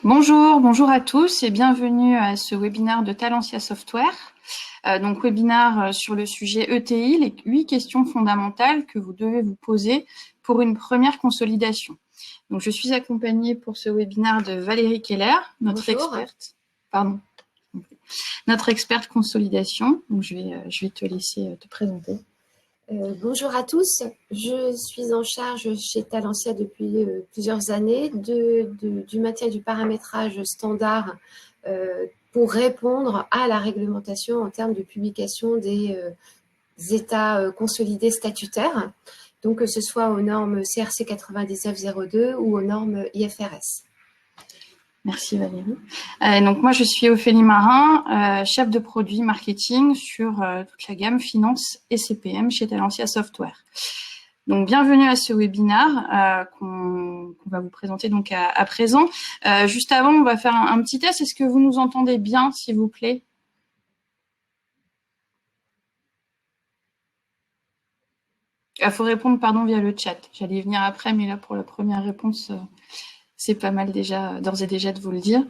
Bonjour à tous et bienvenue à ce webinaire de Talentia Software. Donc webinaire sur le sujet ETI, les 8 questions fondamentales que vous devez vous poser pour une première consolidation. Donc je suis accompagnée pour ce webinaire de Valérie Keller, notre experte consolidation. Donc je vais te laisser te présenter. Bonjour à tous, je suis en charge chez Talentia depuis plusieurs années du maintien du paramétrage standard pour répondre à la réglementation en termes de publication des états consolidés statutaires, donc que ce soit aux normes CRC 9902 ou aux normes IFRS. Merci Valérie. Donc moi je suis Ophélie Marin, chef de produit marketing sur toute la gamme finance et CPM chez Talentia Software. Donc bienvenue à ce webinaire qu'on va vous présenter donc à présent. Juste avant, on va faire un petit test. Est-ce que vous nous entendez bien, s'il vous plaît? Il faut répondre via le chat. J'allais y venir après, mais là pour la première réponse, c'est pas mal déjà, d'ores et déjà de vous le dire.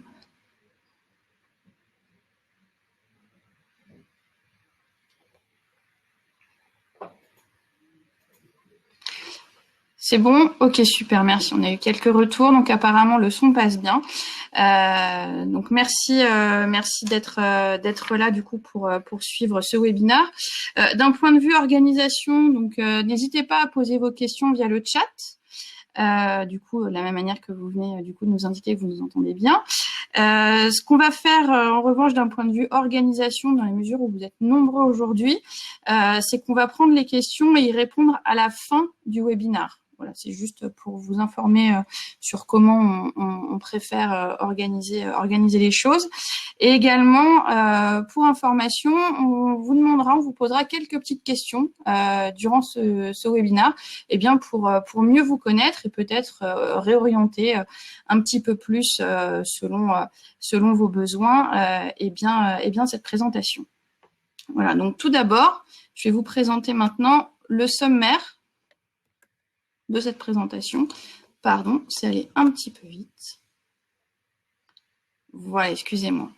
C'est bon? Ok, super, merci. On a eu quelques retours, donc apparemment le son passe bien. Donc merci d'être là du coup pour suivre ce webinaire. D'un point de vue organisation, donc n'hésitez pas à poser vos questions via le chat. Du coup, de la même manière que vous venez du coup de nous indiquer que vous nous entendez bien. Ce qu'on va faire en revanche d'un point de vue organisation, dans la mesure où vous êtes nombreux aujourd'hui, c'est qu'on va prendre les questions et y répondre à la fin du webinaire. Voilà, c'est juste pour vous informer sur comment on préfère organiser les choses. Et également, pour information, on vous posera quelques petites questions durant ce webinaire, eh bien pour mieux vous connaître et peut-être réorienter un petit peu plus selon vos besoins eh bien cette présentation. Voilà, donc tout d'abord, je vais vous présenter maintenant le sommaire de cette présentation. Pardon, c'est allé un petit peu vite. Voilà, excusez-moi.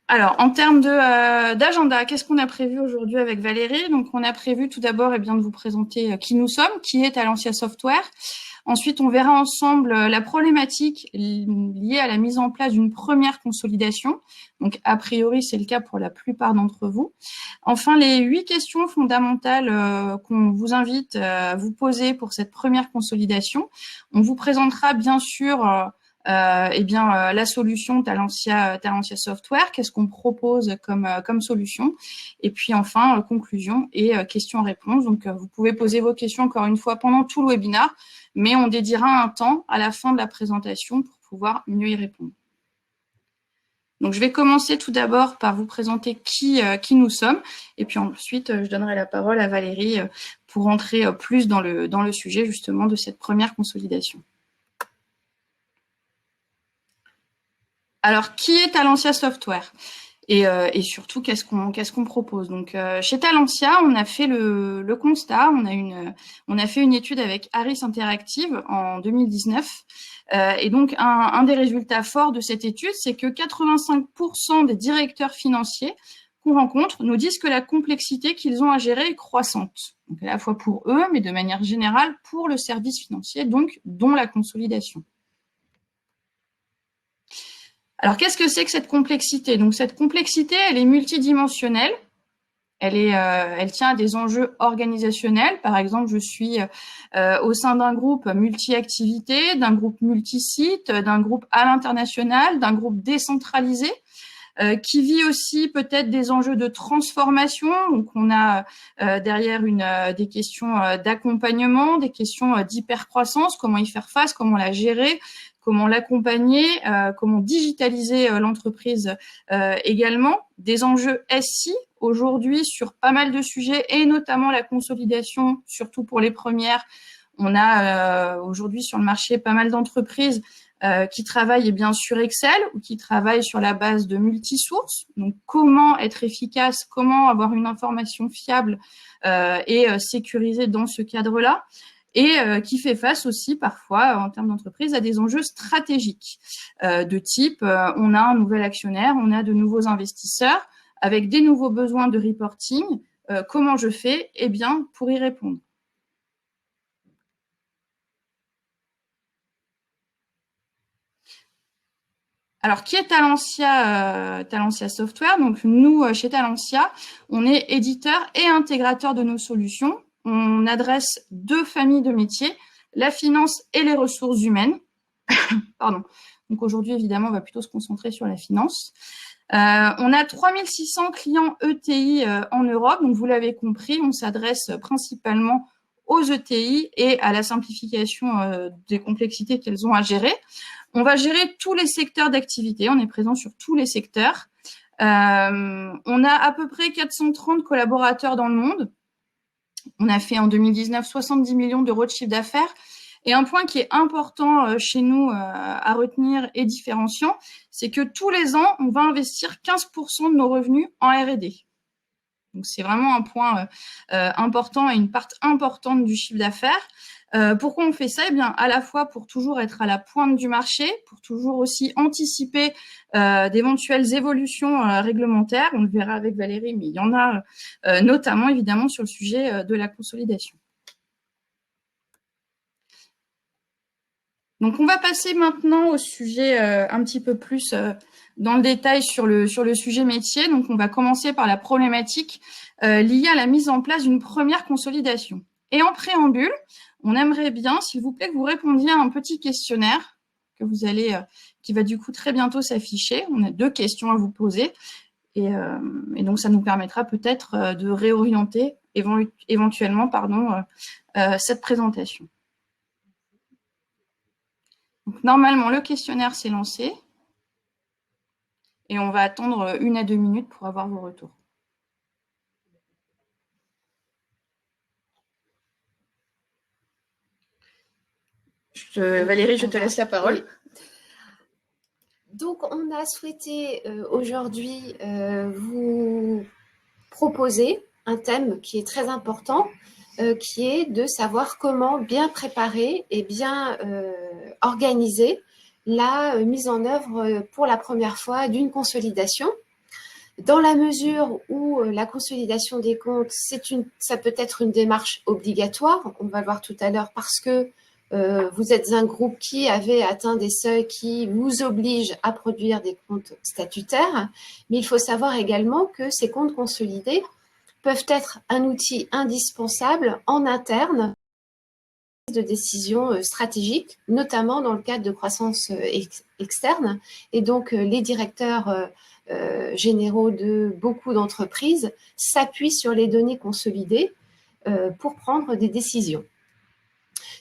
Alors, en termes d'agenda, qu'est-ce qu'on a prévu aujourd'hui avec Valérie? Donc, on a prévu tout d'abord de vous présenter qui nous sommes, qui est Talentia Software. Ensuite, on verra ensemble la problématique liée à la mise en place d'une première consolidation. Donc, a priori, c'est le cas pour la plupart d'entre vous. Enfin, les 8 questions fondamentales qu'on vous invite à vous poser pour cette première consolidation. On vous présentera bien sûr la solution Talentia Software. Qu'est-ce qu'on propose comme solution? Et puis enfin, conclusion et questions-réponses. Donc, vous pouvez poser vos questions encore une fois pendant tout le webinaire, mais on dédiera un temps à la fin de la présentation pour pouvoir mieux y répondre. Donc, je vais commencer tout d'abord par vous présenter qui nous sommes, et puis ensuite, je donnerai la parole à Valérie pour entrer plus dans le sujet justement de cette première consolidation. Alors, qui est Talentia Software ? Et surtout, qu'est-ce qu'on propose? Donc, chez Talentia, on a fait le constat, on a fait une étude avec Harris Interactive en 2019. Et donc, un des résultats forts de cette étude, c'est que 85% des directeurs financiers qu'on rencontre nous disent que la complexité qu'ils ont à gérer est croissante. Donc, à la fois pour eux, mais de manière générale pour le service financier, donc dont la consolidation. Alors, qu'est-ce que c'est que cette complexité? Donc, cette complexité, elle est multidimensionnelle. Elle tient à des enjeux organisationnels. Par exemple, je suis au sein d'un groupe multi-activités, d'un groupe multi-sites, d'un groupe à l'international, d'un groupe décentralisé, qui vit aussi peut-être des enjeux de transformation. Donc, on a derrière des questions d'accompagnement, des questions d'hypercroissance, comment y faire face, comment la gérer, comment l'accompagner, comment digitaliser l'entreprise également. Des enjeux SI aujourd'hui sur pas mal de sujets et notamment la consolidation, surtout pour les premières. On a aujourd'hui sur le marché pas mal d'entreprises qui travaillent bien sur Excel ou qui travaillent sur la base de multisources. Donc, comment être efficace, comment avoir une information fiable et sécurisée dans ce cadre-là, et qui fait face aussi parfois, en termes d'entreprise, à des enjeux stratégiques de type on a un nouvel actionnaire, on a de nouveaux investisseurs avec des nouveaux besoins de reporting. Comment je fais? Eh bien, pour y répondre. Alors, qui est Talentia Software? Donc, nous, chez Talentia, on est éditeur et intégrateur de nos solutions. On adresse 2 familles de métiers, la finance et les ressources humaines. Pardon. Donc, aujourd'hui, évidemment, on va plutôt se concentrer sur la finance. On a 3600 clients ETI en Europe. Donc, vous l'avez compris, on s'adresse principalement aux ETI et à la simplification des complexités qu'elles ont à gérer. On va gérer tous les secteurs d'activité. On est présent sur tous les secteurs. On a à peu près 430 collaborateurs dans le monde. On a fait en 2019 70 millions d'euros de chiffre d'affaires. Et un point qui est important chez nous à retenir et différenciant, c'est que tous les ans, on va investir 15% de nos revenus en R&D. Donc, c'est vraiment un point important et une part importante du chiffre d'affaires. Pourquoi on fait ça? Eh bien, à la fois pour toujours être à la pointe du marché, pour toujours aussi anticiper d'éventuelles évolutions réglementaires. On le verra avec Valérie, mais il y en a notamment évidemment sur le sujet de la consolidation. Donc, on va passer maintenant au sujet un petit peu plus dans le détail sur le sujet métier. Donc, on va commencer par la problématique liée à la mise en place d'une première consolidation. Et en préambule, on aimerait bien, s'il vous plaît, que vous répondiez à un petit questionnaire que vous allez, qui va du coup très bientôt s'afficher. On a 2 questions à vous poser et donc ça nous permettra peut-être de réorienter éventuellement cette présentation. Donc, normalement, le questionnaire s'est lancé et on va attendre 1 à 2 minutes pour avoir vos retours. Valérie, je te laisse la parole. Oui. Donc, on a souhaité aujourd'hui vous proposer un thème qui est très important, qui est de savoir comment bien préparer et bien organiser la mise en œuvre pour la première fois d'une consolidation. Dans la mesure où la consolidation des comptes, ça peut être une démarche obligatoire, on va le voir tout à l'heure, parce que vous êtes un groupe qui avait atteint des seuils qui vous obligent à produire des comptes statutaires, mais il faut savoir également que ces comptes consolidés peuvent être un outil indispensable en interne de décisions stratégiques, notamment dans le cadre de croissance externe. Et donc, les directeurs généraux de beaucoup d'entreprises s'appuient sur les données consolidées pour prendre des décisions.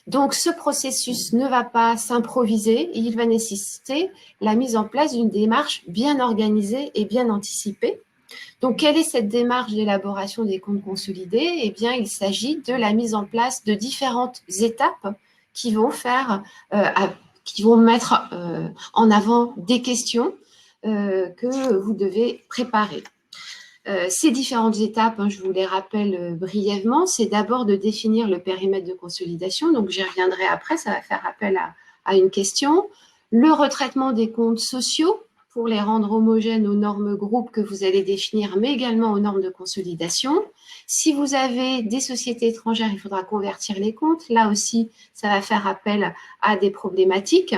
Donc, ce processus ne va pas s'improviser, il va nécessiter la mise en place d'une démarche bien organisée et bien anticipée. Donc, quelle est cette démarche d'élaboration des comptes consolidés? Eh bien, il s'agit de la mise en place de différentes étapes qui vont mettre en avant des questions que vous devez préparer. Ces différentes étapes, je vous les rappelle brièvement, c'est d'abord de définir le périmètre de consolidation. Donc, j'y reviendrai après, ça va faire appel à une question. Le retraitement des comptes sociaux, pour les rendre homogènes aux normes groupes que vous allez définir, mais également aux normes de consolidation. Si vous avez des sociétés étrangères, il faudra convertir les comptes. Là aussi, ça va faire appel à des problématiques.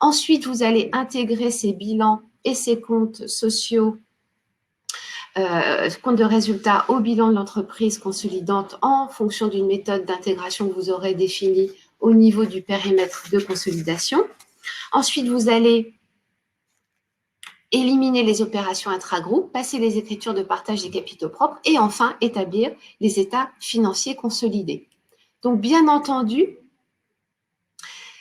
Ensuite, vous allez intégrer ces bilans et ces comptes sociaux, compte de résultats au bilan de l'entreprise consolidante en fonction d'une méthode d'intégration que vous aurez définie au niveau du périmètre de consolidation. Ensuite, vous allez éliminer les opérations intra-groupes, passer les écritures de partage des capitaux propres et enfin établir les états financiers consolidés. Donc, bien entendu,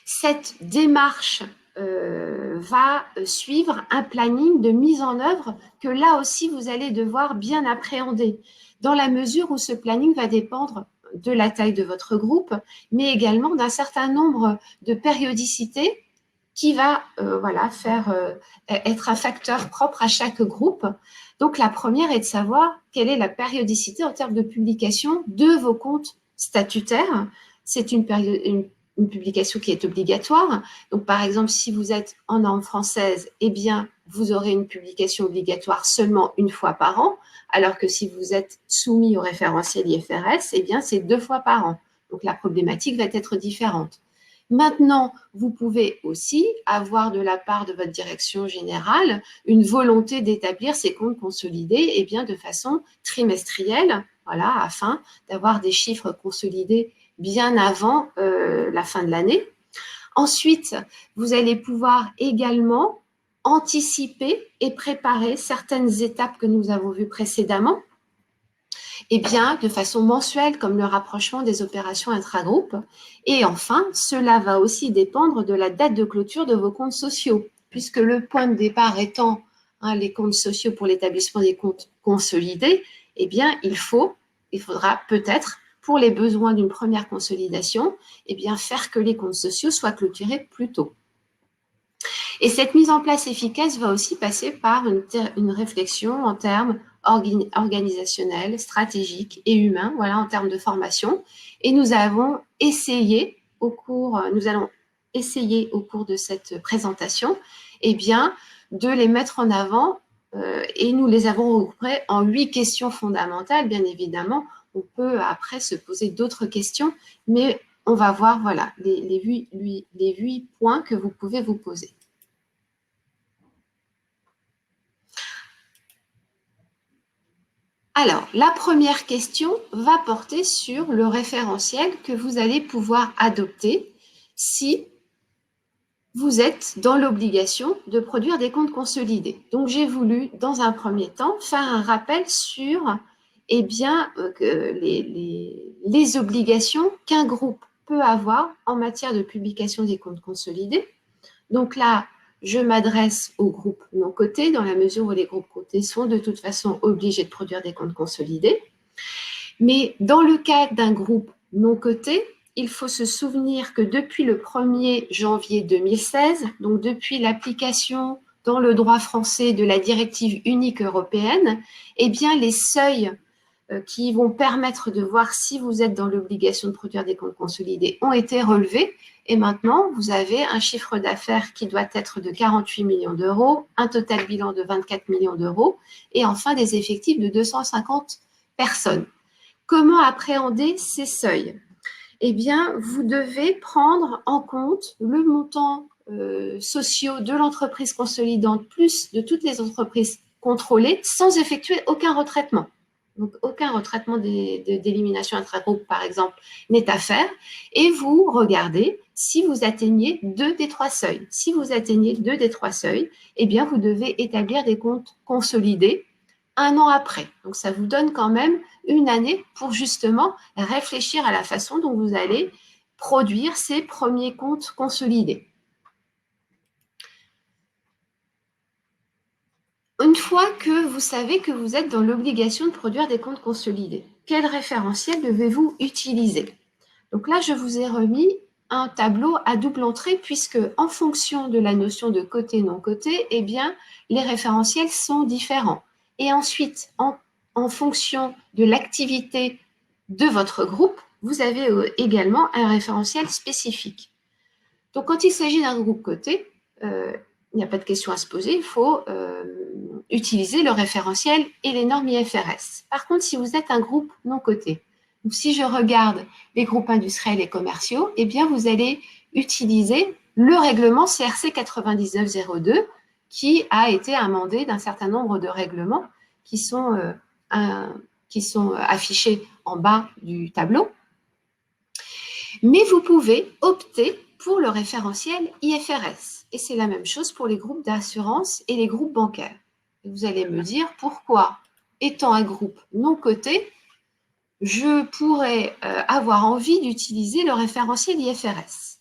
cette démarche va suivre un planning de mise en œuvre que là aussi, vous allez devoir bien appréhender, dans la mesure où ce planning va dépendre de la taille de votre groupe, mais également d'un certain nombre de périodicités qui va être un facteur propre à chaque groupe. Donc, la première est de savoir quelle est la périodicité en termes de publication de vos comptes statutaires. C'est une publication qui est obligatoire. Donc, par exemple, si vous êtes en norme française, eh bien, vous aurez une publication obligatoire seulement une fois par an, alors que si vous êtes soumis au référentiel IFRS, eh bien, c'est 2 fois par an. Donc, la problématique va être différente. Maintenant, vous pouvez aussi avoir de la part de votre direction générale une volonté d'établir ces comptes consolidés eh bien, de façon trimestrielle, voilà, afin d'avoir des chiffres consolidés bien avant la fin de l'année. Ensuite, vous allez pouvoir également anticiper et préparer certaines étapes que nous avons vues précédemment, eh bien, de façon mensuelle, comme le rapprochement des opérations intragroupes. Et enfin, cela va aussi dépendre de la date de clôture de vos comptes sociaux, puisque le point de départ étant les comptes sociaux pour l'établissement des comptes consolidés, eh bien, il faudra peut-être, pour les besoins d'une première consolidation, eh bien, faire que les comptes sociaux soient clôturés plus tôt. Et cette mise en place efficace va aussi passer par une réflexion en termes organisationnels, stratégiques et humains, voilà, en termes de formation. Et nous allons essayer au cours de cette présentation, eh bien, de les mettre en avant et nous les avons regroupés en 8 questions fondamentales. Bien évidemment, on peut après se poser d'autres questions, mais on va voir voilà, les 8 points que vous pouvez vous poser. Alors, la première question va porter sur le référentiel que vous allez pouvoir adopter si vous êtes dans l'obligation de produire des comptes consolidés. Donc, j'ai voulu, dans un premier temps, faire un rappel sur eh bien, les obligations qu'un groupe peut avoir en matière de publication des comptes consolidés. Donc là, je m'adresse aux groupes non cotés, dans la mesure où les groupes cotés sont de toute façon obligés de produire des comptes consolidés. Mais dans le cas d'un groupe non coté, il faut se souvenir que depuis le 1er janvier 2016, donc depuis l'application dans le droit français de la directive unique européenne, eh bien les seuils qui vont permettre de voir si vous êtes dans l'obligation de produire des comptes consolidés ont été relevés. Et maintenant, vous avez un chiffre d'affaires qui doit être de 48 millions d'euros, un total bilan de 24 millions d'euros et enfin des effectifs de 250 personnes. Comment appréhender ces seuils? Eh bien, vous devez prendre en compte le montant social de l'entreprise consolidante plus de toutes les entreprises contrôlées sans effectuer aucun retraitement. Donc, aucun retraitement d'élimination intragroupe, par exemple, n'est à faire. Et vous regardez si vous atteignez 2 des 3 seuils. Si vous atteignez 2 des 3 seuils, eh bien, vous devez établir des comptes consolidés 1 an après. Donc, ça vous donne quand même une année pour justement réfléchir à la façon dont vous allez produire ces premiers comptes consolidés. Une fois que vous savez que vous êtes dans l'obligation de produire des comptes consolidés, quel référentiel devez-vous utiliser? Donc là, je vous ai remis un tableau à double entrée puisque en fonction de la notion de côté non coté, eh bien, les référentiels sont différents. Et ensuite, en fonction de l'activité de votre groupe, vous avez également un référentiel spécifique. Donc, quand il s'agit d'un groupe coté, il n'y a pas de question à se poser, il faut utiliser le référentiel et les normes IFRS. Par contre, si vous êtes un groupe non coté, donc si je regarde les groupes industriels et commerciaux, eh bien, vous allez utiliser le règlement CRC 9902 qui a été amendé d'un certain nombre de règlements qui sont affichés en bas du tableau. Mais vous pouvez opter pour le référentiel IFRS. Et c'est la même chose pour les groupes d'assurance et les groupes bancaires. Et vous allez me dire pourquoi, étant un groupe non coté, je pourrais avoir envie d'utiliser le référentiel IFRS.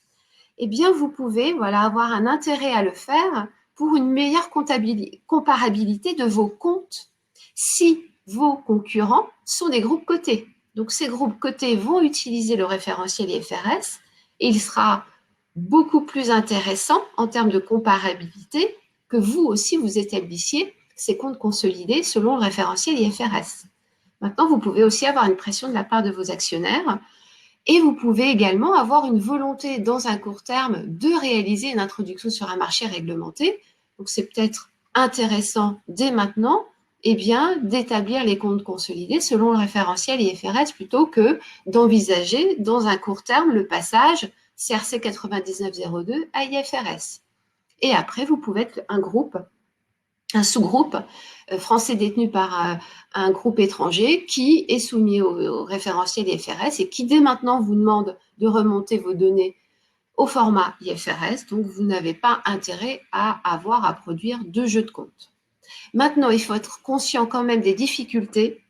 Eh bien, vous pouvez avoir un intérêt à le faire pour une meilleure comparabilité de vos comptes si vos concurrents sont des groupes cotés. Donc, ces groupes cotés vont utiliser le référentiel IFRS et il sera beaucoup plus intéressant en termes de comparabilité que vous aussi vous établissiez ces comptes consolidés selon le référentiel IFRS. Maintenant, vous pouvez aussi avoir une pression de la part de vos actionnaires et vous pouvez également avoir une volonté dans un court terme de réaliser une introduction sur un marché réglementé. Donc, c'est peut-être intéressant dès maintenant d'établir les comptes consolidés selon le référentiel IFRS plutôt que d'envisager dans un court terme le passage CRC 9902 à IFRS. Et après, vous pouvez être un sous-groupe français détenu par un groupe étranger qui est soumis au référentiel IFRS et qui dès maintenant vous demande de remonter vos données au format IFRS. Donc, vous n'avez pas intérêt à avoir à produire deux jeux de compte. Maintenant, il faut être conscient quand même des difficultés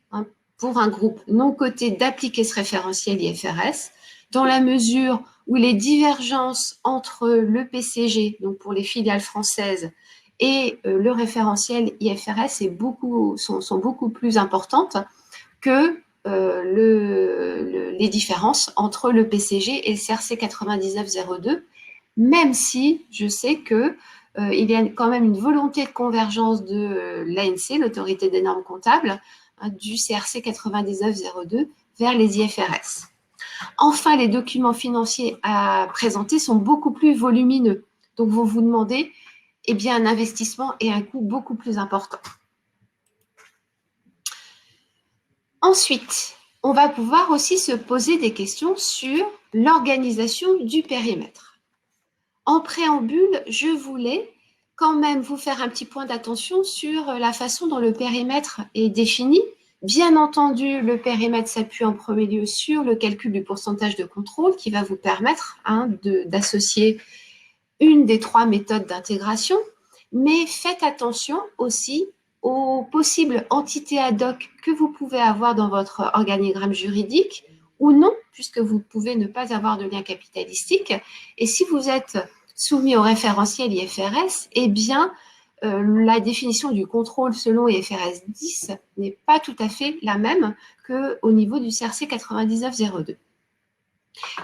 pour un groupe non coté d'appliquer ce référentiel IFRS dans la mesure où les divergences entre le PCG, donc pour les filiales françaises, et le référentiel IFRS sont beaucoup plus importantes que les différences entre le PCG et le CRC 9902, même si je sais que il y a quand même une volonté de convergence de l'ANC, l'autorité des normes comptables, du CRC 9902 vers les IFRS. Enfin, les documents financiers à présenter sont beaucoup plus volumineux. Donc, vous vous demandez un investissement et un coût beaucoup plus important. Ensuite, on va pouvoir aussi se poser des questions sur l'organisation du périmètre. En préambule, je voulais quand même vous faire un petit point d'attention sur la façon dont le périmètre est défini. Bien entendu, le périmètre s'appuie en premier lieu sur le calcul du pourcentage de contrôle qui va vous permettre d'associer une des trois méthodes d'intégration, mais faites attention aussi aux possibles entités ad hoc que vous pouvez avoir dans votre organigramme juridique ou non, puisque vous pouvez ne pas avoir de lien capitalistique. Et si vous êtes soumis au référentiel IFRS, la définition du contrôle selon IFRS 10 n'est pas tout à fait la même qu'au niveau du CRC 9902.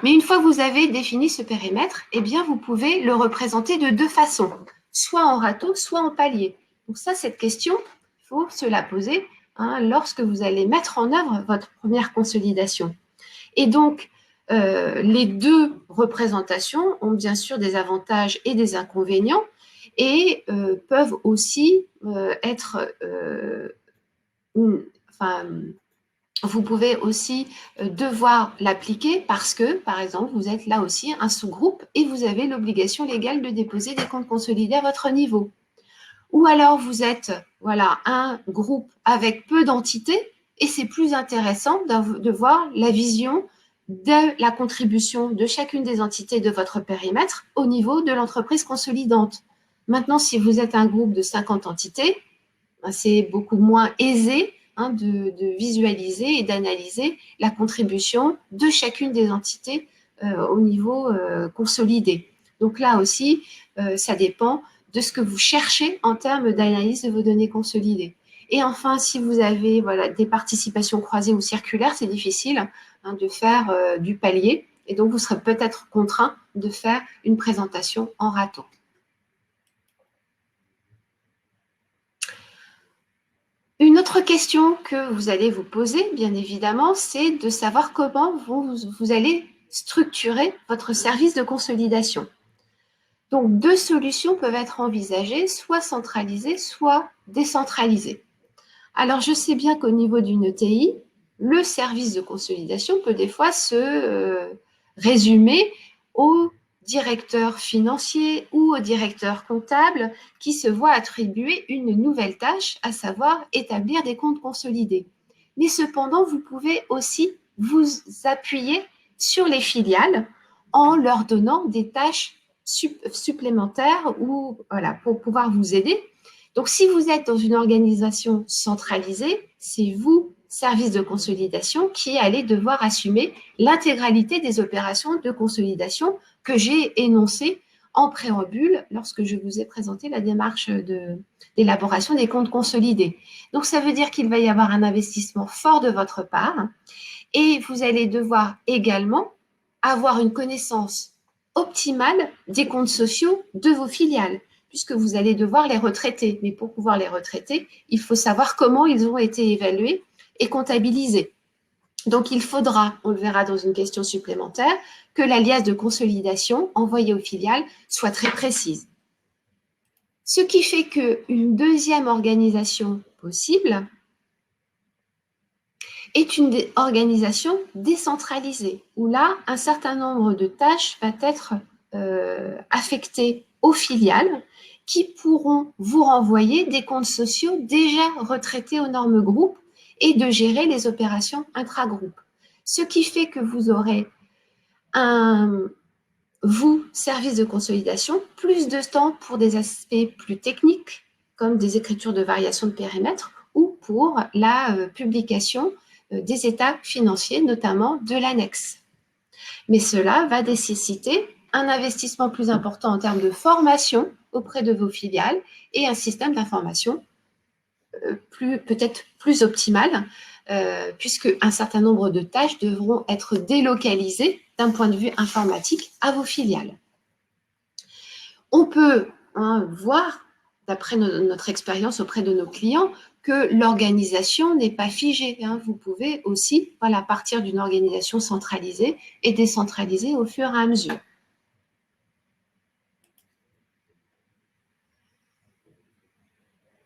Mais une fois que vous avez défini ce périmètre, vous pouvez le représenter de deux façons, soit en râteau, soit en palier. Donc ça, cette question, il faut se la poser lorsque vous allez mettre en œuvre votre première consolidation. Et donc, les deux représentations ont bien sûr des avantages et des inconvénients et peuvent aussi vous pouvez aussi devoir l'appliquer parce que, par exemple, vous êtes là aussi un sous-groupe et vous avez l'obligation légale de déposer des comptes consolidés à votre niveau. Ou alors, vous êtes un groupe avec peu d'entités et c'est plus intéressant de voir la vision de la contribution de chacune des entités de votre périmètre au niveau de l'entreprise consolidante. Maintenant, si vous êtes un groupe de 50 entités, c'est beaucoup moins aisé de visualiser et d'analyser la contribution de chacune des entités au niveau consolidé. Donc là aussi, ça dépend de ce que vous cherchez en termes d'analyse de vos données consolidées. Et enfin, si vous avez des participations croisées ou circulaires, c'est difficile de faire du palier. Et donc, vous serez peut-être contraint de faire une présentation en râteau. Une autre question que vous allez vous poser, bien évidemment, c'est de savoir comment vous allez structurer votre service de consolidation. Donc, deux solutions peuvent être envisagées, soit centralisées, soit décentralisées. Alors, je sais bien qu'au niveau d'une ETI, le service de consolidation peut des fois se résumer au directeur financier ou au directeur comptable qui se voit attribuer une nouvelle tâche, à savoir établir des comptes consolidés. Mais cependant, vous pouvez aussi vous appuyer sur les filiales en leur donnant des tâches supplémentaires pour pouvoir vous aider. Donc, si vous êtes dans une organisation centralisée, c'est vous, service de consolidation, qui allez devoir assumer l'intégralité des opérations de consolidation que j'ai énoncées en préambule lorsque je vous ai présenté la démarche d'élaboration des comptes consolidés. Donc, ça veut dire qu'il va y avoir un investissement fort de votre part et vous allez devoir également avoir une connaissance optimale des comptes sociaux de vos filiales, puisque vous allez devoir les retraiter. Mais pour pouvoir les retraiter, il faut savoir comment ils ont été évalués et comptabilisés. Donc, il faudra, on le verra dans une question supplémentaire, que l'alias de consolidation envoyée aux filiales soit très précise. Ce qui fait qu'une deuxième organisation possible est une organisation décentralisée, où là, un certain nombre de tâches va être affectées aux filiales qui pourront vous renvoyer des comptes sociaux déjà retraités aux normes groupes et de gérer les opérations intra-groupes. Ce qui fait que vous aurez vous, service de consolidation, plus de temps pour des aspects plus techniques, comme des écritures de variation de périmètre, ou pour la publication des états financiers, notamment de l'annexe. Mais cela va nécessiter un investissement plus important en termes de formation auprès de vos filiales et un système d'information peut-être plus optimal, puisque un certain nombre de tâches devront être délocalisées d'un point de vue informatique à vos filiales. On peut voir, d'après notre expérience auprès de nos clients, que l'organisation n'est pas figée. Vous pouvez aussi partir d'une organisation centralisée et décentralisée au fur et à mesure.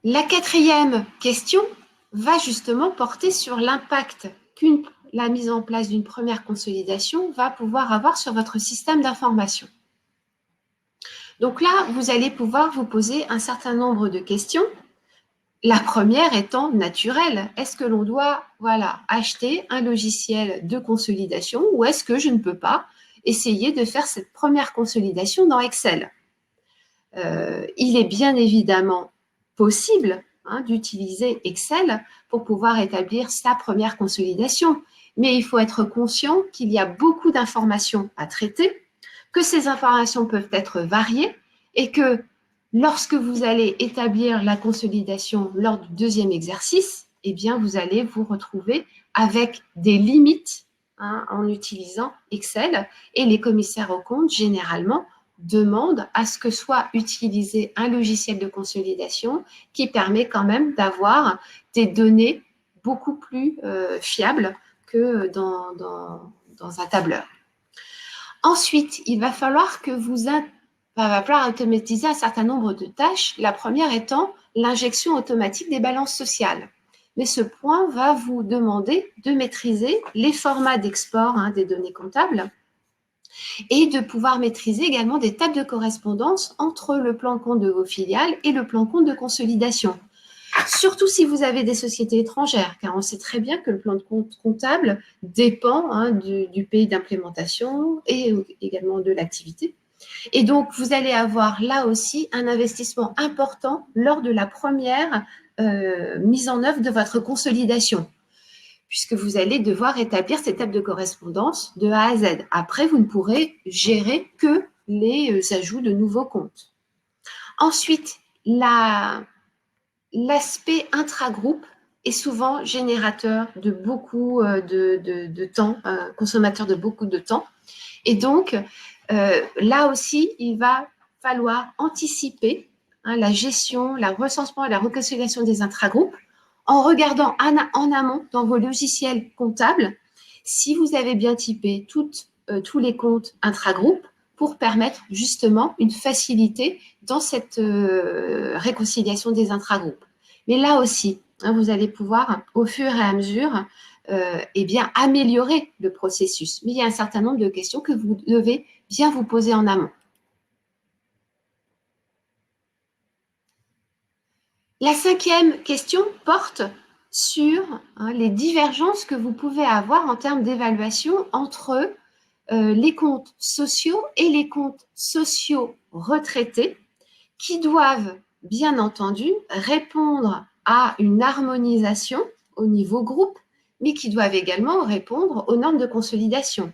La quatrième question va justement porter sur l'impact que la mise en place d'une première consolidation va pouvoir avoir sur votre système d'information. Donc là, vous allez pouvoir vous poser un certain nombre de questions. La première étant naturelle. Est-ce que l'on doit acheter un logiciel de consolidation ou est-ce que je ne peux pas essayer de faire cette première consolidation dans Excel? Il est bien évidemment possible d'utiliser Excel pour pouvoir établir sa première consolidation. Mais il faut être conscient qu'il y a beaucoup d'informations à traiter, que ces informations peuvent être variées et que lorsque vous allez établir la consolidation lors du deuxième exercice, eh bien, vous allez vous retrouver avec des limites en utilisant Excel. Et les commissaires aux comptes, généralement, demandent à ce que soit utilisé un logiciel de consolidation qui permet quand même d'avoir des données beaucoup plus fiables que dans un tableur. Ensuite, il va falloir que va falloir automatiser un certain nombre de tâches, la première étant l'injection automatique des balances sociales. Mais ce point va vous demander de maîtriser les formats d'export des données comptables et de pouvoir maîtriser également des tables de correspondance entre le plan de compte de vos filiales et le plan de compte de consolidation. Surtout si vous avez des sociétés étrangères, car on sait très bien que le plan de compte comptable dépend du pays d'implémentation et également de l'activité. Et donc, vous allez avoir là aussi un investissement important lors de la première mise en œuvre de votre consolidation, puisque vous allez devoir établir ces tables de correspondance de A à Z. Après, vous ne pourrez gérer que les ajouts de nouveaux comptes. Ensuite, l'aspect intragroupe est souvent générateur de beaucoup de temps, consommateur de beaucoup de temps. Et donc, là aussi, il va falloir anticiper la gestion, le recensement et la réconciliation des intragroupes en regardant en amont dans vos logiciels comptables si vous avez bien typé tous les comptes intragroupes pour permettre justement une facilité dans cette réconciliation des intragroupes. Mais là aussi, vous allez pouvoir, au fur et à mesure, améliorer le processus. Mais il y a un certain nombre de questions que vous devez bien vous poser en amont. La cinquième question porte sur les divergences que vous pouvez avoir en termes d'évaluation entre les comptes sociaux et les comptes sociaux retraités qui doivent, bien entendu, répondre à une harmonisation au niveau groupe, mais qui doivent également répondre aux normes de consolidation.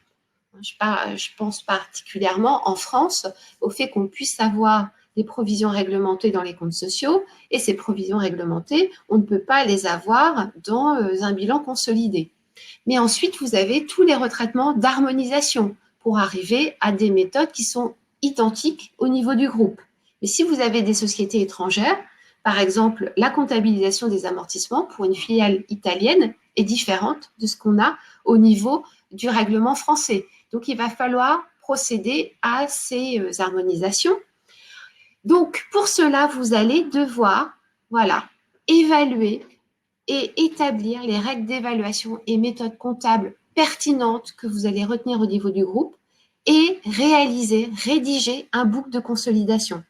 Je pense particulièrement en France au fait qu'on puisse avoir des provisions réglementées dans les comptes sociaux et ces provisions réglementées, on ne peut pas les avoir dans un bilan consolidé. Mais ensuite, vous avez tous les retraitements d'harmonisation pour arriver à des méthodes qui sont identiques au niveau du groupe. Mais si vous avez des sociétés étrangères, par exemple, la comptabilisation des amortissements pour une filiale italienne est différente de ce qu'on a au niveau du règlement français. Donc, il va falloir procéder à ces harmonisations. Donc, pour cela, vous allez devoir, voilà, évaluer et établir les règles d'évaluation et méthodes comptables pertinentes que vous allez retenir au niveau du groupe et rédiger un book de consolidation.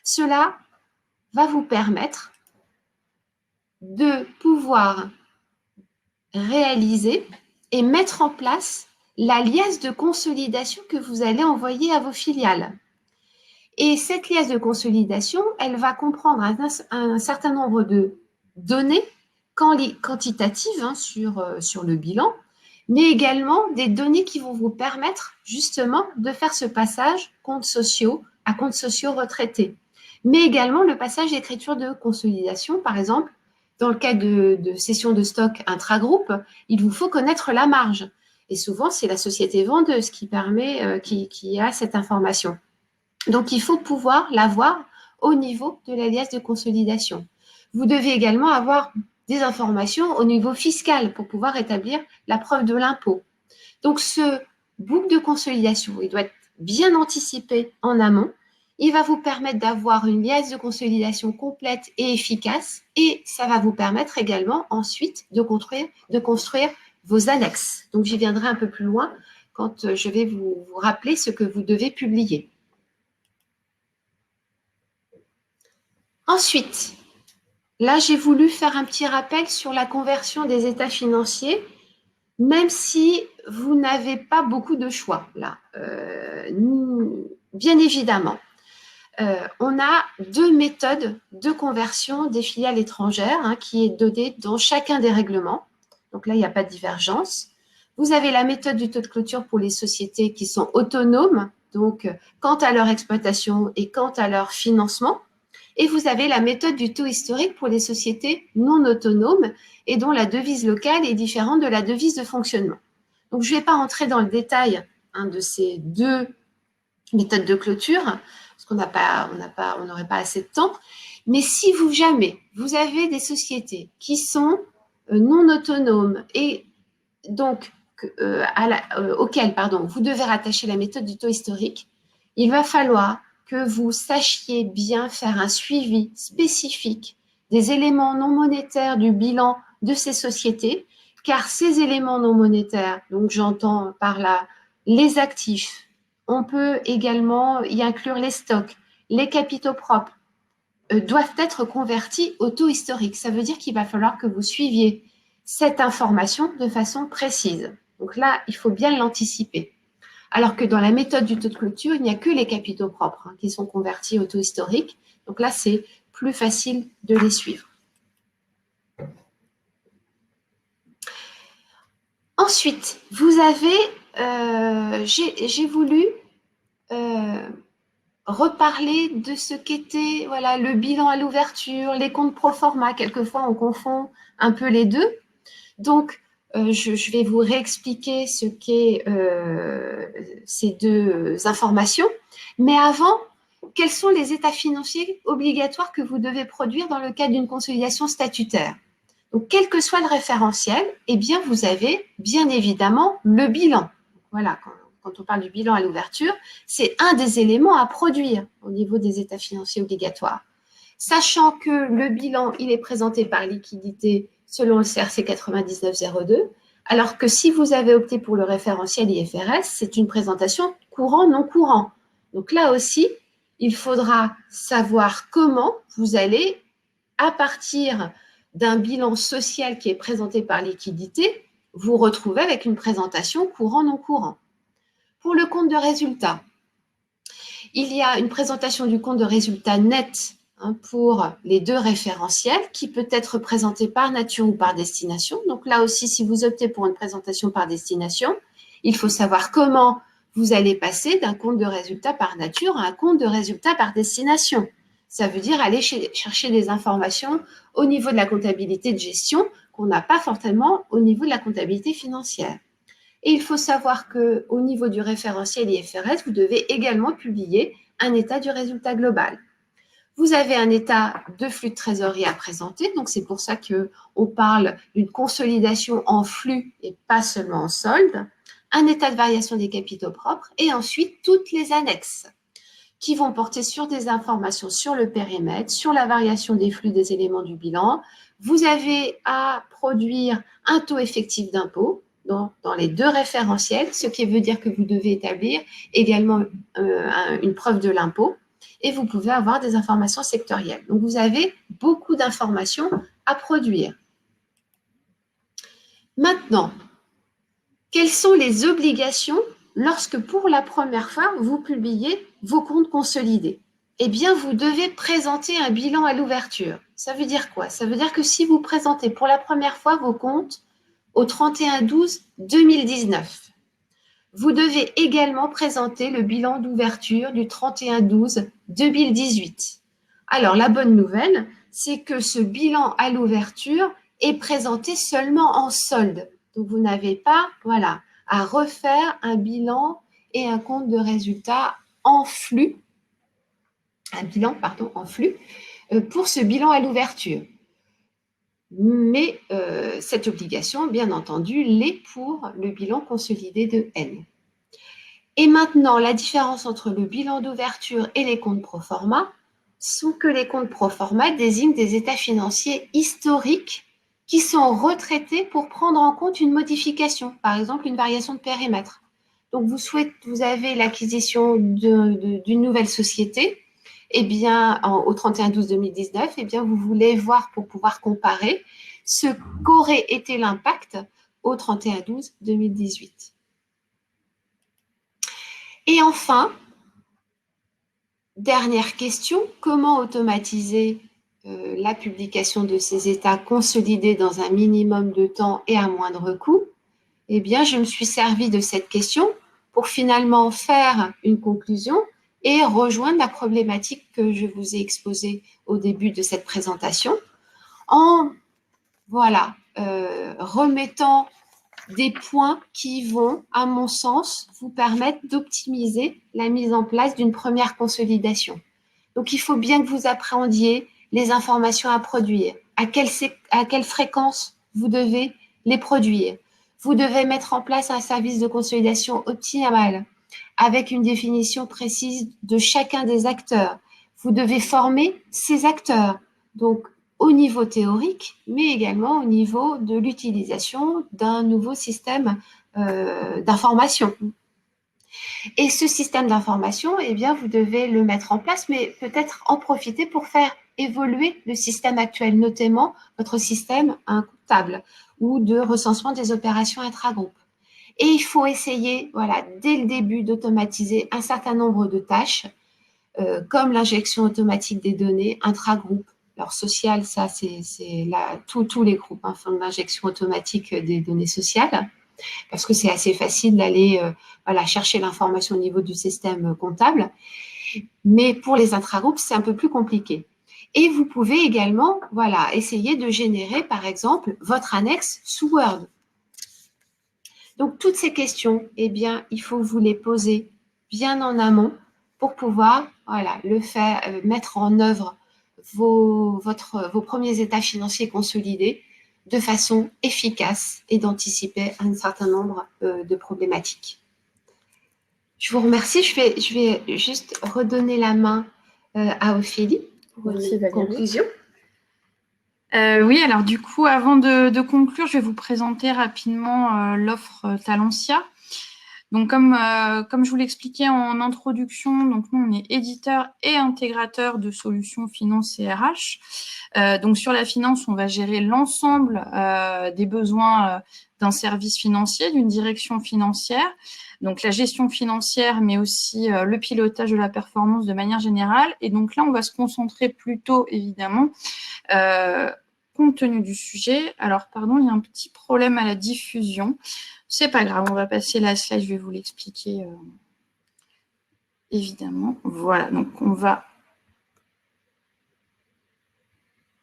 Cela va vous permettre de pouvoir réaliser et mettre en place la liasse de consolidation que vous allez envoyer à vos filiales. Et cette liasse de consolidation, elle va comprendre un certain nombre de données quantitatives sur le bilan, mais également des données qui vont vous permettre justement de faire ce passage comptes sociaux à comptes sociaux retraités, mais également le passage d'écriture de consolidation, par exemple, dans le cas de cession de stock intragroupe, il vous faut connaître la marge. Et souvent, c'est la société vendeuse qui a cette information. Donc, il faut pouvoir l'avoir au niveau de la liasse de consolidation. Vous devez également avoir des informations au niveau fiscal pour pouvoir établir la preuve de l'impôt. Donc, ce book de consolidation, il doit être bien anticipé en amont. Il va vous permettre d'avoir une liasse de consolidation complète et efficace et ça va vous permettre également ensuite de construire vos annexes. Donc, j'y viendrai un peu plus loin quand je vais vous rappeler ce que vous devez publier. Ensuite, là, j'ai voulu faire un petit rappel sur la conversion des états financiers, même si vous n'avez pas beaucoup de choix là. Bien évidemment, on a deux méthodes de conversion des filiales étrangères qui est donnée dans chacun des règlements. Donc là, il n'y a pas de divergence. Vous avez la méthode du taux de clôture pour les sociétés qui sont autonomes, donc quant à leur exploitation et quant à leur financement. Et vous avez la méthode du taux historique pour les sociétés non autonomes et dont la devise locale est différente de la devise de fonctionnement. Donc, je ne vais pas entrer dans le détail de ces deux méthodes de clôture, parce qu'on n'aurait pas assez de temps. Mais si jamais vous avez des sociétés qui sont non autonomes et donc auxquelles vous devez rattacher la méthode du taux historique, il va falloir que vous sachiez bien faire un suivi spécifique des éléments non monétaires du bilan de ces sociétés, car ces éléments non monétaires, donc j'entends par là les actifs, on peut également y inclure les stocks, les capitaux propres, doivent être convertis au taux historique. Ça veut dire qu'il va falloir que vous suiviez cette information de façon précise. Donc là, il faut bien l'anticiper. Alors que dans la méthode du taux de clôture, il n'y a que les capitaux propres qui sont convertis au taux historique. Donc là, c'est plus facile de les suivre. Ensuite, vous avez, j'ai voulu reparler de ce qu'était le bilan à l'ouverture, les comptes pro forma. Quelquefois, on confond un peu les deux. Donc, je vais vous réexpliquer ce qu'est ces deux informations. Mais avant, quels sont les états financiers obligatoires que vous devez produire dans le cadre d'une consolidation statutaire? Donc, quel que soit le référentiel, eh bien, vous avez bien évidemment le bilan. Voilà, quand on parle du bilan à l'ouverture, c'est un des éléments à produire au niveau des états financiers obligatoires. Sachant que le bilan, il est présenté par liquidité selon le CRC 9902, alors que si vous avez opté pour le référentiel IFRS, c'est une présentation courant-non courant. Donc là aussi, il faudra savoir comment vous allez, à partir d'un bilan social qui est présenté par liquidité, vous retrouver avec une présentation courant-non courant. Pour le compte de résultat, il y a une présentation du compte de résultat net pour les deux référentiels qui peut être présenté par nature ou par destination. Donc là aussi, si vous optez pour une présentation par destination, il faut savoir comment vous allez passer d'un compte de résultat par nature à un compte de résultat par destination. Ça veut dire aller chercher des informations au niveau de la comptabilité de gestion qu'on n'a pas forcément au niveau de la comptabilité financière. Et il faut savoir qu'au niveau du référentiel IFRS, vous devez également publier un état du résultat global. Vous avez un état de flux de trésorerie à présenter, donc c'est pour ça qu'on parle d'une consolidation en flux et pas seulement en solde, un état de variation des capitaux propres et ensuite toutes les annexes qui vont porter sur des informations sur le périmètre, sur la variation des flux des éléments du bilan. Vous avez à produire un taux effectif d'impôt dans les deux référentiels, ce qui veut dire que vous devez établir également une preuve de l'impôt et vous pouvez avoir des informations sectorielles. Donc, vous avez beaucoup d'informations à produire. Maintenant, quelles sont les obligations lorsque pour la première fois, vous publiez vos comptes consolidés? Eh bien, vous devez présenter un bilan à l'ouverture. Ça veut dire quoi? Ça veut dire que si vous présentez pour la première fois vos comptes au 31/12/2019, vous devez également présenter le bilan d'ouverture du 31/12/2018. Alors, la bonne nouvelle, c'est que ce bilan à l'ouverture est présenté seulement en solde. Donc, vous n'avez pas, voilà, à refaire un bilan et un compte de résultat en flux, un bilan, pardon, en flux, pour ce bilan à l'ouverture. Mais cette obligation, bien entendu, l'est pour le bilan consolidé de N. Et maintenant, la différence entre le bilan d'ouverture et les comptes pro forma sont que les comptes pro forma désignent des états financiers historiques qui sont retraités pour prendre en compte une modification, par exemple une variation de périmètre. Donc, vous avez l'acquisition d'une nouvelle société, eh bien, au 31/12/2019, eh bien, vous voulez voir pour pouvoir comparer ce qu'aurait été l'impact au 31/12/2018. Et enfin, dernière question, comment automatiser la publication de ces états consolidés dans un minimum de temps et à moindre coût? Eh bien, je me suis servi de cette question pour finalement faire une conclusion et rejoindre la problématique que je vous ai exposée au début de cette présentation en remettant des points qui vont, à mon sens, vous permettre d'optimiser la mise en place d'une première consolidation. Donc, il faut bien que vous appréhendiez les informations à produire, à quelle fréquence vous devez les produire. Vous devez mettre en place un service de consolidation optimal avec une définition précise de chacun des acteurs. Vous devez former ces acteurs. Donc, au niveau théorique, mais également au niveau de l'utilisation d'un nouveau système d'information. Et ce système d'information, eh bien, vous devez le mettre en place, mais peut-être en profiter pour faire évoluer le système actuel, notamment votre système comptable ou de recensement des opérations intragroupes. Et il faut essayer, dès le début, d'automatiser un certain nombre de tâches, comme l'injection automatique des données intragroupes. Alors, social, ça, c'est tous les groupes font de l'injection automatique des données sociales, parce que c'est assez facile d'aller chercher l'information au niveau du système comptable. Mais pour les intragroupes, c'est un peu plus compliqué. Et vous pouvez également essayer de générer, par exemple, votre annexe sous Word. Donc, toutes ces questions, eh bien, il faut vous les poser bien en amont pour pouvoir le faire, mettre en œuvre vos premiers états financiers consolidés de façon efficace et d'anticiper un certain nombre de problématiques. Je vous remercie. Je vais juste redonner la main à Ophélie pour une conclusion. Oui, alors du coup, avant de conclure, je vais vous présenter rapidement l'offre Talentia. Donc, comme je vous l'expliquais en introduction, donc nous, on est éditeur et intégrateur de solutions finance et RH. Donc, sur la finance, on va gérer l'ensemble des besoins d'un service financier, d'une direction financière. Donc, la gestion financière, mais aussi le pilotage de la performance de manière générale. Et donc là, on va se concentrer plutôt, évidemment, compte tenu du sujet. Alors, pardon, il y a un petit problème à la diffusion. C'est pas grave, on va passer la slide, je vais vous l'expliquer évidemment. Voilà, donc on va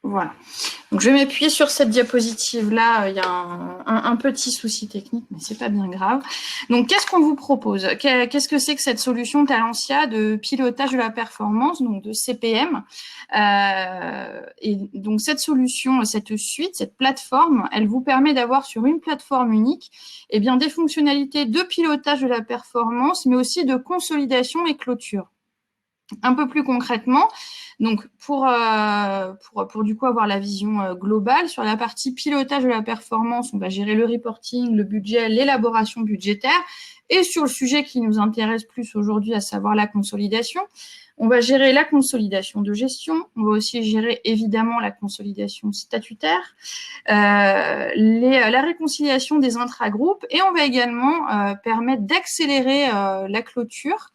Voilà. Donc, je vais m'appuyer sur cette diapositive-là. Il y a un petit souci technique, mais c'est pas bien grave. Donc, qu'est-ce qu'on vous propose? Qu'est-ce que c'est que cette solution Talentia de pilotage de la performance, donc de CPM? Et donc, cette solution, cette suite, cette plateforme, elle vous permet d'avoir sur une plateforme unique, eh bien, des fonctionnalités de pilotage de la performance, mais aussi de consolidation et clôture. Un peu plus concrètement, donc pour du coup avoir la vision globale, sur la partie pilotage de la performance, on va gérer le reporting, le budget, l'élaboration budgétaire, et sur le sujet qui nous intéresse plus aujourd'hui, à savoir la consolidation, on va gérer la consolidation de gestion, on va aussi gérer évidemment la consolidation statutaire, la réconciliation des intragroupes, et on va également permettre d'accélérer la clôture,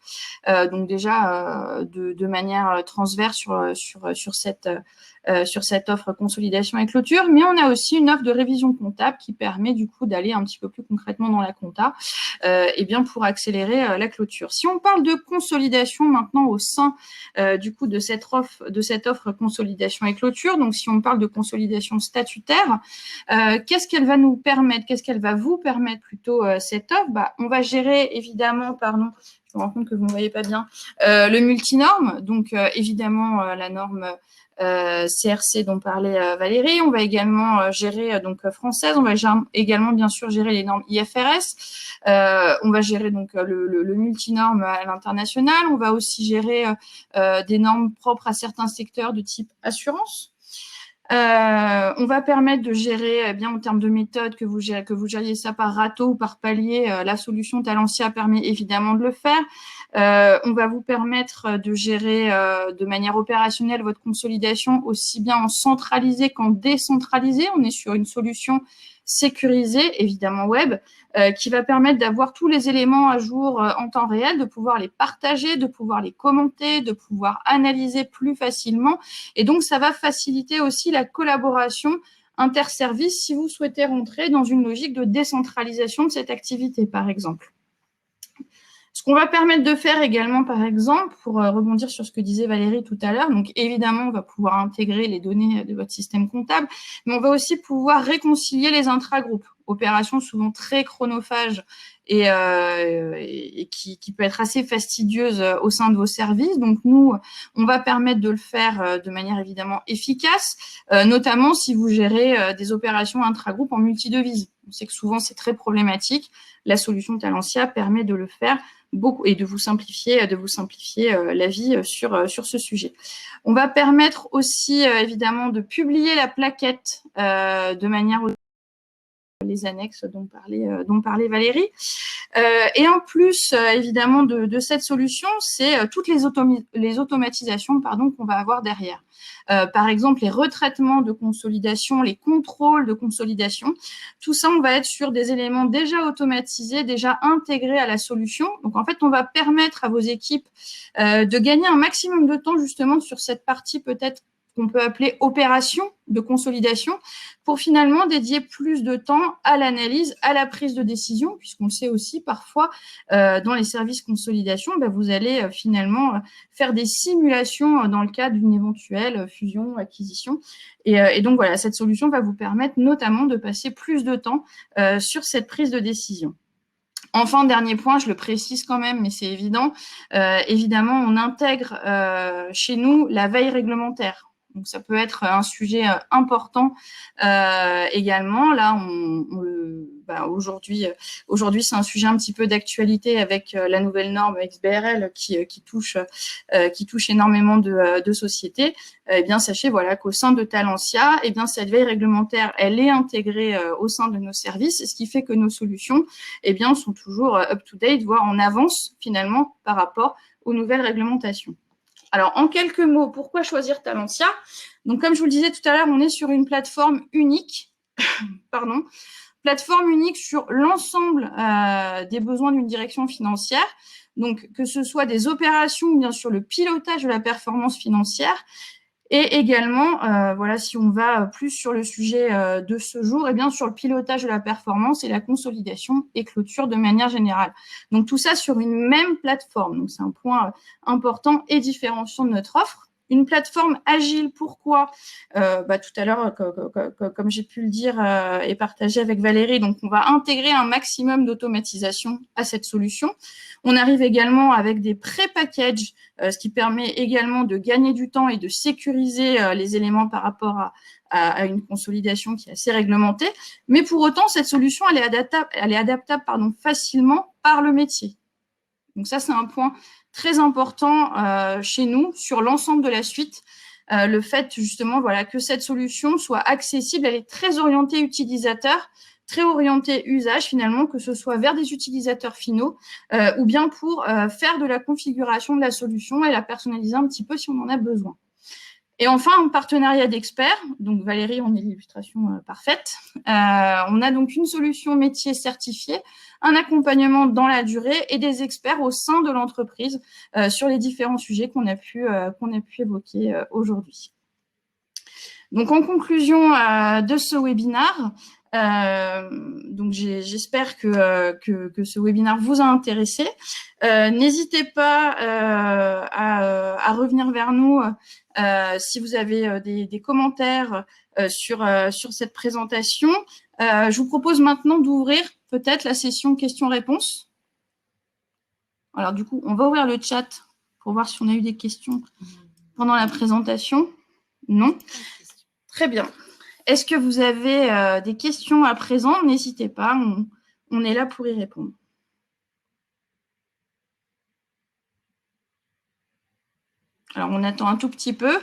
donc déjà de manière transverse sur cette offre consolidation et clôture, mais on a aussi une offre de révision comptable qui permet du coup d'aller un petit peu plus concrètement dans la compta, et bien pour accélérer la clôture. Si on parle de consolidation maintenant au sein du coup de cette offre consolidation et clôture, donc si on parle de consolidation statutaire, qu'est-ce qu'elle va nous permettre, qu'est-ce qu'elle va vous permettre plutôt cette offre? On va gérer évidemment, je me rends compte que vous ne voyez pas bien, le multinorme, donc évidemment la norme CRC dont parlait Valérie. On va également gérer donc française. On va également bien sûr gérer les normes IFRS. On va gérer donc le multinorme à l'international. On va aussi gérer des normes propres à certains secteurs de type assurance. On va permettre de gérer, bien en termes de méthode, que vous gériez ça par râteau ou par palier. La solution Talentia permet évidemment de le faire. On va vous permettre de gérer de manière opérationnelle votre consolidation aussi bien en centralisé qu'en décentralisé. On est sur une solution sécurisée, évidemment web, qui va permettre d'avoir tous les éléments à jour en temps réel, de pouvoir les partager, de pouvoir les commenter, de pouvoir analyser plus facilement. Et donc, ça va faciliter aussi la collaboration interservice si vous souhaitez rentrer dans une logique de décentralisation de cette activité, par exemple. Ce qu'on va permettre de faire également, par exemple, pour rebondir sur ce que disait Valérie tout à l'heure, donc évidemment, on va pouvoir intégrer les données de votre système comptable, mais on va aussi pouvoir réconcilier les intragroupes, opération souvent très chronophage et qui peut être assez fastidieuse au sein de vos services. Donc, nous, on va permettre de le faire de manière évidemment efficace, notamment si vous gérez des opérations intragroupes en multidevise. On sait que souvent, c'est très problématique. La solution Talentia permet de le faire beaucoup et de vous simplifier la vie sur ce sujet. On va permettre aussi évidemment de publier la plaquette de manière les annexes dont parlait Valérie. Et en plus, évidemment, de cette solution, c'est toutes les automatisations qu'on va avoir derrière. Par exemple, les retraitements de consolidation, les contrôles de consolidation, tout ça, on va être sur des éléments déjà automatisés, déjà intégrés à la solution. Donc, en fait, on va permettre à vos équipes de gagner un maximum de temps justement sur cette partie peut-être qu'on peut appeler opération de consolidation, pour finalement dédier plus de temps à l'analyse, à la prise de décision, puisqu'on le sait aussi parfois dans les services consolidation, vous allez finalement faire des simulations dans le cadre d'une éventuelle fusion, acquisition. Et donc voilà, cette solution va vous permettre notamment de passer plus de temps sur cette prise de décision. Enfin, dernier point, je le précise quand même, mais c'est évident, évidemment, on intègre chez nous la veille réglementaire. Donc, ça peut être un sujet important également. Là, aujourd'hui, c'est un sujet un petit peu d'actualité avec la nouvelle norme XBRL qui touche énormément de sociétés. Eh bien, sachez qu'au sein de Talentia, cette veille réglementaire, elle est intégrée au sein de nos services, ce qui fait que nos solutions, sont toujours up-to-date, voire en avance finalement par rapport aux nouvelles réglementations. Alors, en quelques mots, pourquoi choisir Talentia? Donc, comme je vous le disais tout à l'heure, on est sur une plateforme unique, plateforme unique sur l'ensemble des besoins d'une direction financière. Donc, que ce soit des opérations ou bien sûr le pilotage de la performance financière. Et également, si on va plus sur le sujet de ce jour, sur le pilotage de la performance et la consolidation et clôture de manière générale. Donc, tout ça sur une même plateforme. Donc, c'est un point important et différenciant de notre offre. Une plateforme agile, pourquoi? Tout à l'heure, comme j'ai pu le dire et partager avec Valérie, donc on va intégrer un maximum d'automatisation à cette solution. On arrive également avec des pré-packages, ce qui permet également de gagner du temps et de sécuriser les éléments par rapport à une consolidation qui est assez réglementée. Mais pour autant, cette solution, elle est adaptable facilement par le métier. Donc ça, c'est un point très important chez nous sur l'ensemble de la suite. Le fait justement que cette solution soit accessible, elle est très orientée utilisateur, très orientée usage finalement, que ce soit vers des utilisateurs finaux ou bien pour faire de la configuration de la solution et la personnaliser un petit peu si on en a besoin. Et enfin, en partenariat d'experts, donc Valérie en est l'illustration parfaite, on a donc une solution métier certifiée, un accompagnement dans la durée et des experts au sein de l'entreprise sur les différents sujets qu'on a pu évoquer aujourd'hui. Donc, en conclusion de ce webinaire, donc j'espère que ce webinaire vous a intéressé. N'hésitez pas à revenir vers nous si vous avez des commentaires sur cette présentation. Je vous propose maintenant d'ouvrir peut-être la session questions-réponses. Alors du coup, on va ouvrir le chat pour voir si on a eu des questions pendant la présentation. Non? Très bien. Est-ce que vous avez des questions à présent? N'hésitez pas, on est là pour y répondre. Alors, on attend un tout petit peu.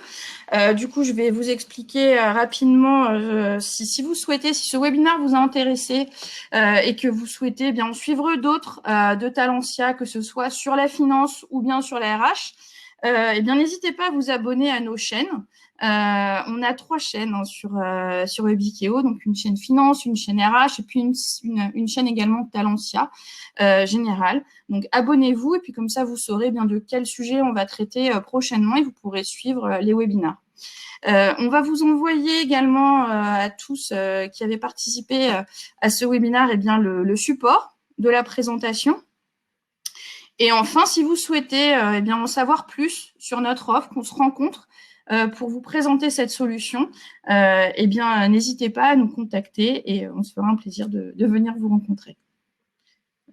Du coup, je vais vous expliquer rapidement si vous souhaitez, si ce webinaire vous a intéressé et que vous souhaitez bien suivre d'autres de Talentia, que ce soit sur la finance ou bien sur la RH, eh bien, n'hésitez pas à vous abonner à nos chaînes. On a 3 chaînes sur Webikeo, donc une chaîne finance, une chaîne RH et puis une chaîne également Talentia générale. Donc, abonnez-vous et puis comme ça, vous saurez bien de quel sujet on va traiter prochainement et vous pourrez suivre les webinaires. On va vous envoyer également à tous qui avaient participé à ce webinaire le support de la présentation. Et enfin, si vous souhaitez en savoir plus sur notre offre, qu'on se rencontre pour vous présenter cette solution, n'hésitez pas à nous contacter et on se fera un plaisir de venir vous rencontrer.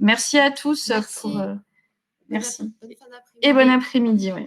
Merci à tous. Merci. Merci. Bonne fin d'après-midi. Et bon après-midi. Ouais.